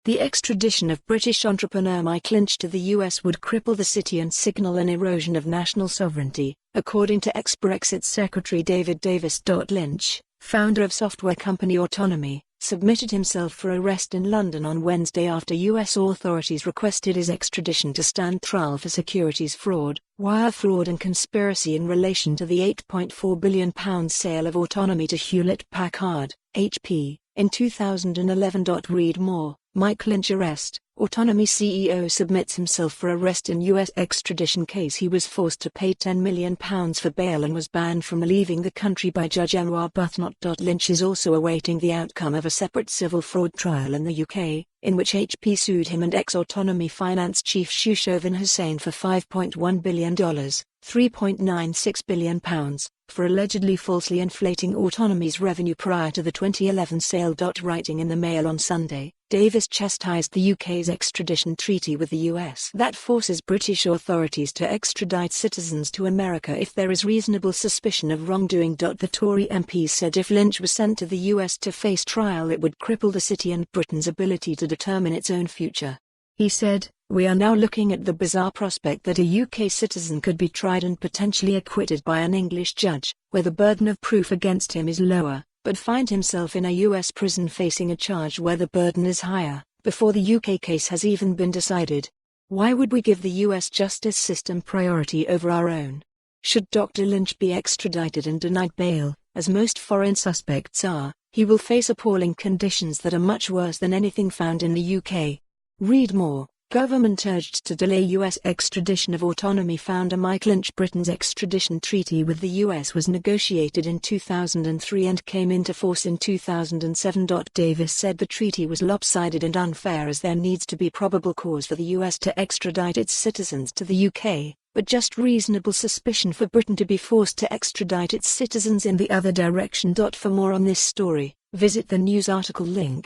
The extradition of British entrepreneur Mike Lynch to the US would cripple the city and signal an erosion of national sovereignty, according to ex-Brexit Secretary David Davis.Lynch, founder of software company Autonomy, submitted himself for arrest in London on Wednesday after US authorities requested his extradition to stand trial for securities fraud, wire fraud and conspiracy in relation to the £8.4 billion sale of Autonomy to Hewlett Packard, HP, in 2011. Read more. Mike Lynch arrest. Autonomy CEO submits himself for arrest in U.S. extradition case. He was forced to pay £10 million for bail and was banned from leaving the country by Judge Emma Arbuthnot.Lynch is also awaiting the outcome of a separate civil fraud trial in the UK, in which HP sued him and ex-Autonomy finance chief Sushovan Hussain for $5.1 billion, £3.96 billion, for allegedly falsely inflating Autonomy's revenue prior to the 2011 sale.Writing in the Mail on Sunday. Davis chastised the UK's extradition treaty with the US that forces British authorities to extradite citizens to America if there is reasonable suspicion of wrongdoing. The Tory MP said if Lynch was sent to the US to face trial it would cripple the city and Britain's ability to determine its own future. He said, "We are now looking at the bizarre prospect that a UK citizen could be tried and potentially acquitted by an English judge, where the burden of proof against him is lower, but find himself in a US prison facing a charge where the burden is higher, before the UK case has even been decided. Why would we give the US justice system priority over our own? Should Dr Lynch be extradited and denied bail, as most foreign suspects are, he will face appalling conditions that are much worse than anything found in the UK." Read more. Government urged to delay U.S. extradition of Autonomy founder Mike Lynch. Britain's extradition treaty with the U.S. was negotiated in 2003 and came into force in 2007. Davis said the treaty was lopsided and unfair as there needs to be probable cause for the U.S. to extradite its citizens to the U.K., but just reasonable suspicion for Britain to be forced to extradite its citizens in the other direction. For more on this story, visit the news article link.